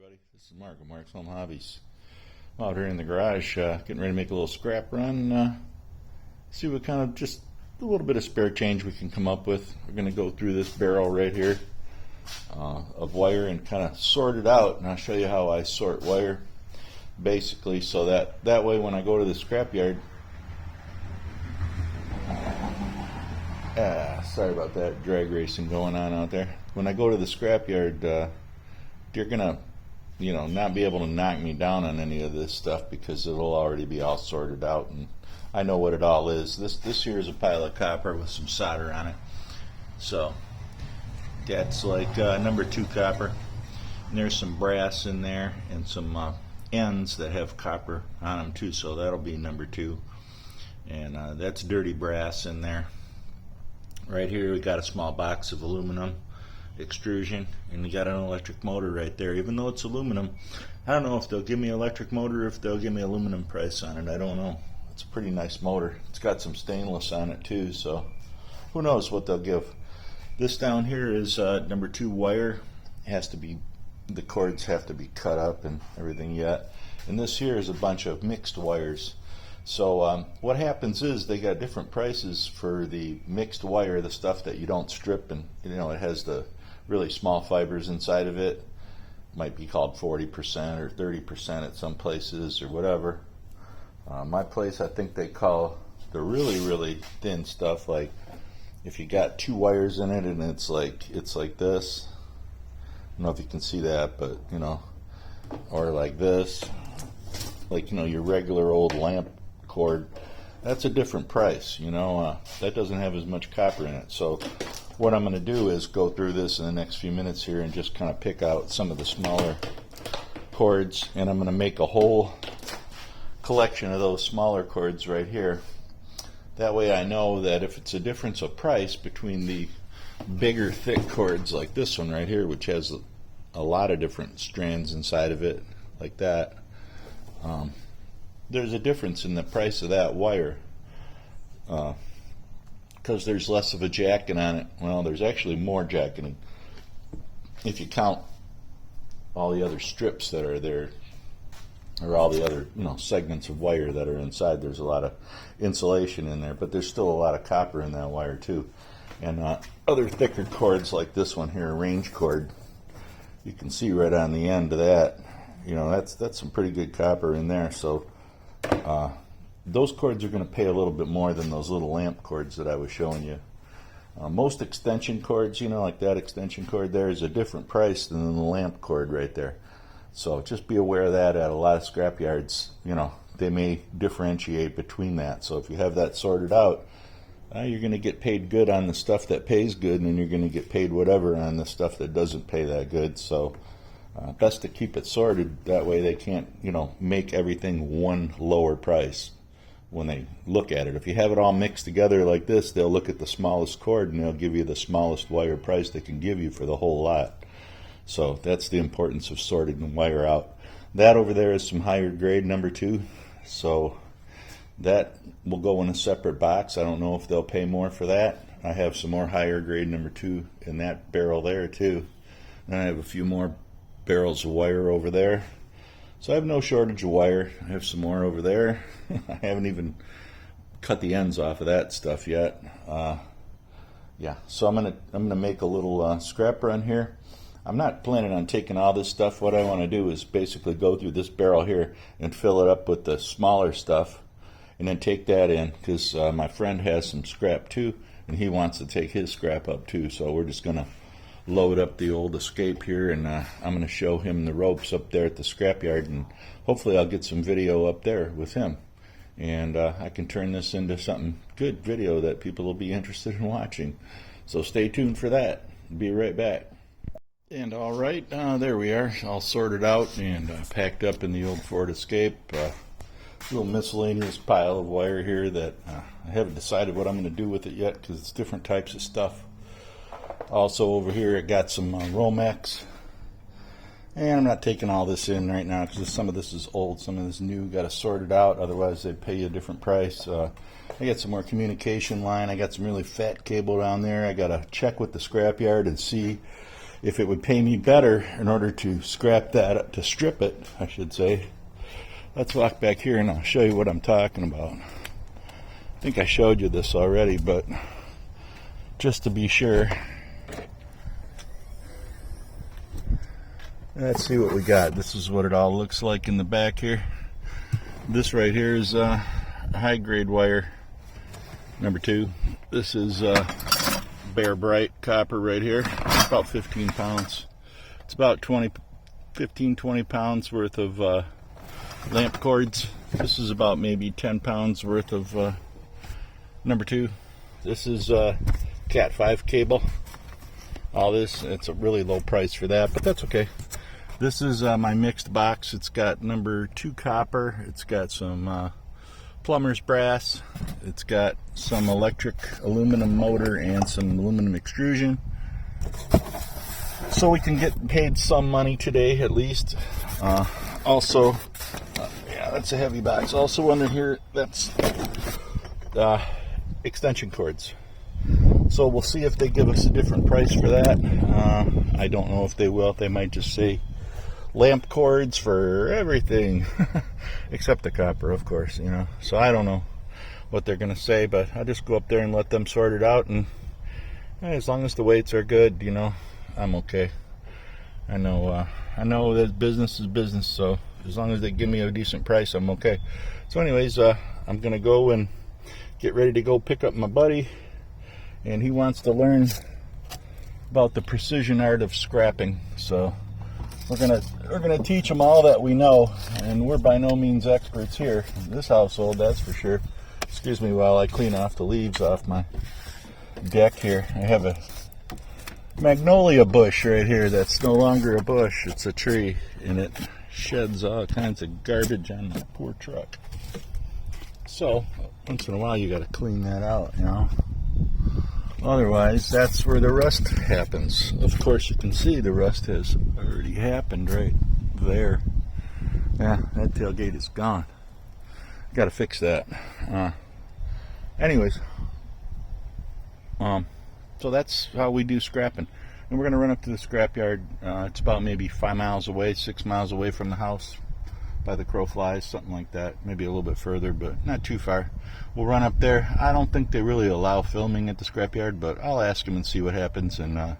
everybody. This is Mark of Mark's Home Hobbies. I'm out here in the garage getting ready to make a little scrap run. See what kind of just a little bit of spare change we can come up with. We're going to go through this barrel right here of wire and kind of sort it out, and I'll show you how I sort wire basically, so that way when I go to the scrap yard, sorry about that drag racing going on out there. When I go to the scrap yard, you're gonna not be able to knock me down on any of this stuff because it'll already be all sorted out, and I know what it all is. This here is a pile of copper with some solder on it, so that's like number 2 copper, and there's some brass in there and some ends that have copper on them too, so that'll be number 2, and that's dirty brass in there. Right here we got a small box of aluminum extrusion, and you got an electric motor right there. Even though it's aluminum, I don't know if they'll give me electric motor or if they'll give me aluminum price on it. I don't know. It's a pretty nice motor. It's got some stainless on it too, so who knows what they'll give. This down here is number 2 wire. It has to be, the cords have to be cut up and everything yet. And this here is a bunch of mixed wires. So what happens is they got different prices for the mixed wire, the stuff that you don't strip, and it has the really small fibers inside of it. Might be called 40% or 30% at some places or whatever. My place, I think they call the really thin stuff, like if you got 2 wires in it and it's like this. I don't know if you can see that, but or like this, like your regular old lamp cord. That's a different price. That doesn't have as much copper in it. So what I'm going to do is go through this in the next few minutes here and just kind of pick out some of the smaller cords, and I'm going to make a whole collection of those smaller cords right here. That way I know that if it's a difference of price between the bigger thick cords like this one right here, which has a lot of different strands inside of it like that, there's a difference in the price of that wire because there's less of a jacking on it. Well, there's actually more jacketing if you count all the other strips that are there, or all the other segments of wire that are inside. There's a lot of insulation in there, but there's still a lot of copper in that wire too. And other thicker cords like this one here, a range cord, you can see right on the end of that, that's some pretty good copper in there. So those cords are going to pay a little bit more than those little lamp cords that I was showing you. Most extension cords, like that extension cord there, is a different price than the lamp cord right there. So just be aware of that. At a lot of scrap yards, they may differentiate between that. So if you have that sorted out, you're going to get paid good on the stuff that pays good, and then you're going to get paid whatever on the stuff that doesn't pay that good. So best to keep it sorted. That way they can't, make everything one lower price when they look at it. If you have it all mixed together like this, they'll look at the smallest cord and they'll give you the smallest wire price they can give you for the whole lot. So that's the importance of sorting the wire out. That over there is some higher grade number 2. So that will go in a separate box. I don't know if they'll pay more for that. I have some more higher grade number 2 in that barrel there too. And I have a few more barrels of wire over there. So I have no shortage of wire. I have some more over there. I haven't even cut the ends off of that stuff yet. Yeah, so I'm gonna make a little scrap run here. I'm not planning on taking all this stuff. What I want to do is basically go through this barrel here and fill it up with the smaller stuff, and then take that in, because my friend has some scrap too, and he wants to take his scrap up too. So we're just gonna load up the old Escape here, and I'm going to show him the ropes up there at the scrapyard, and hopefully I'll get some video up there with him, and I can turn this into something good video that people will be interested in watching. So stay tuned for that. Be right back. And all right, there we are, all sorted out and packed up in the old Ford Escape. Little miscellaneous pile of wire here that I haven't decided what I'm going to do with it yet, because it's different types of stuff. Also over here I got some Romex, and I'm not taking all this in right now because some of this is old, some of this is new. Got to sort it out, otherwise they pay you a different price. I got some more communication line. I got some really fat cable down there. I got to check with the scrapyard and see if it would pay me better in order to scrap that, to strip it, I should say. Let's walk back here and I'll show you what I'm talking about. I think I showed you this already, but just to be sure, let's see what we got. This is what it all looks like in the back here. This right here is high grade wire number 2. This is Bear Bright copper right here, about 15 pounds. It's about 15, 20 pounds worth of lamp cords. This is about maybe 10 pounds worth of number 2. This is Cat 5 cable. All this, it's a really low price for that, but that's okay. This is my mixed box. It's got number 2 copper. It's got some plumber's brass. It's got some electric aluminum motor and some aluminum extrusion. So we can get paid some money today at least. Also, yeah, that's a heavy box. Also under here, that's extension cords. So we'll see if they give us a different price for that. I don't know if they will. They might just say lamp cords for everything except the copper, of course, you know. So I don't know what they're gonna say, but I just go up there and let them sort it out, and as long as the weights are good, you know, I'm okay. I know that business is business, so as long as they give me a decent price, I'm okay. So anyways, I'm gonna go and get ready to go pick up my buddy, and he wants to learn about the precision art of scrapping. So we're gonna teach him all that we know, and we're by no means experts here in this household, that's for sure. Excuse me while I clean off the leaves off my deck here. I have a magnolia bush right here that's no longer a bush, it's a tree, and it sheds all kinds of garbage on my poor truck. So once in a while you got to clean that out, you know. Otherwise, that's where the rust happens. Of course, you can see the rust has already happened right there. Yeah, that tailgate is gone. Got to fix that. Anyways, so that's how we do scrapping. And we're going to run up to the scrapyard. It's about maybe 5 miles away, 6 miles away from the house by the crow flies, something like that. Maybe a little bit further, but not too far. We'll run up there. I don't think they really allow filming at the scrapyard, but I'll ask them and see what happens, and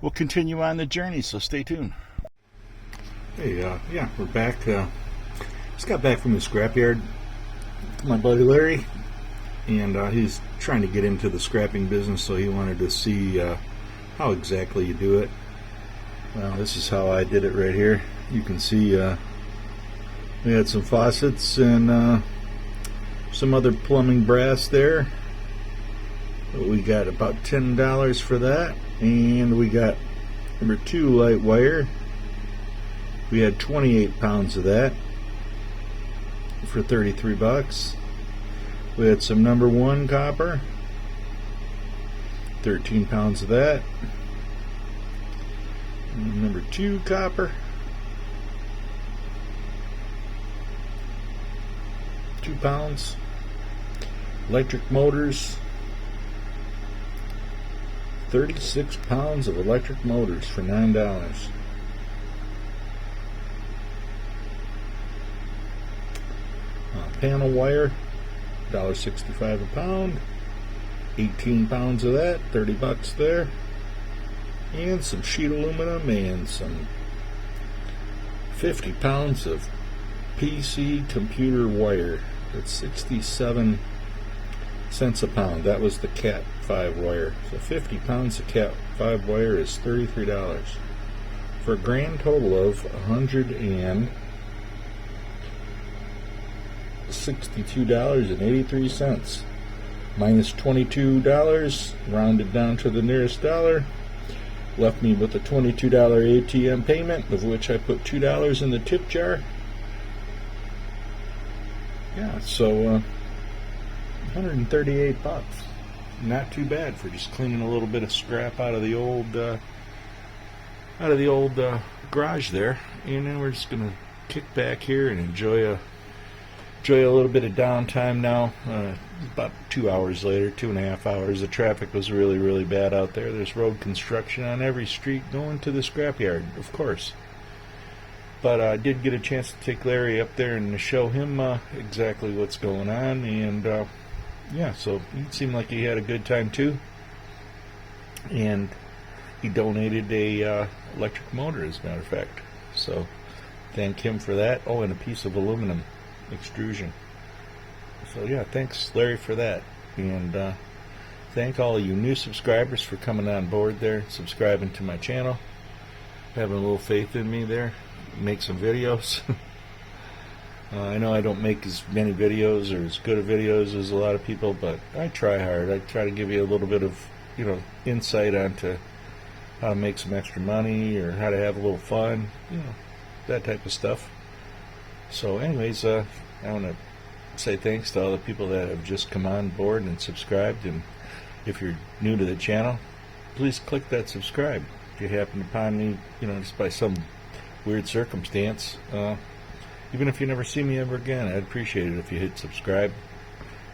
we'll continue on the journey, so stay tuned. Hey, yeah, we're back. Just got back from the scrapyard. My buddy Larry, and he's trying to get into the scrapping business, so he wanted to see how exactly you do it. Well, this is how I did it right here. You can see we had some faucets and some other plumbing brass there. We got about $10 for that, and we got number 2 light wire. We had 28 pounds of that for 33 bucks. We had some number 1 copper, 13 pounds of that. And number 2 copper, 2 pounds. Electric motors, 36 pounds of electric motors for $9. Panel wire, $1.65 a pound. 18 pounds of that, 30 bucks there. And some sheet aluminum and some 50 pounds of PC computer wire. That's 67 cents a pound. That was the Cat 5 wire. So 50 pounds of Cat 5 wire is $33 for a grand total of $162.83. Minus $22, rounded down to the nearest dollar, left me with a $22 ATM payment, of which I put $2 in the tip jar. Yeah, so 138 bucks. Not too bad for just cleaning a little bit of scrap out of the old garage there. And then we're just gonna kick back here and enjoy enjoy a little bit of downtime now. About 2 hours later, 2.5 hours. The traffic was really, really bad out there. There's road construction on every street going to the scrapyard, of course. But I did get a chance to take Larry up there and show him exactly what's going on. And yeah, so it seemed like he had a good time too. And he donated a electric motor, as a matter of fact. So thank him for that. Oh, and a piece of aluminum extrusion. So yeah, thanks Larry for that. And thank all of you new subscribers for coming on board there, subscribing to my channel, having a little faith in me there, make some videos. I know I don't make as many videos or as good of videos as a lot of people, but I try hard. I try to give you a little bit of, insight onto how to make some extra money or how to have a little fun, that type of stuff. So anyways, I want to say thanks to all the people that have just come on board and subscribed. And if you're new to the channel, please click that subscribe. If you happen upon me, just by some weird circumstance, even if you never see me ever again, I'd appreciate it if you hit subscribe,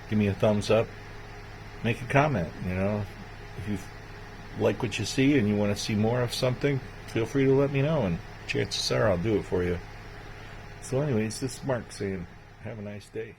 give me a thumbs up, make a comment. If you like what you see and you want to see more of something, feel free to let me know, and chances are I'll do it for you. So anyways, this is Mark saying have a nice day.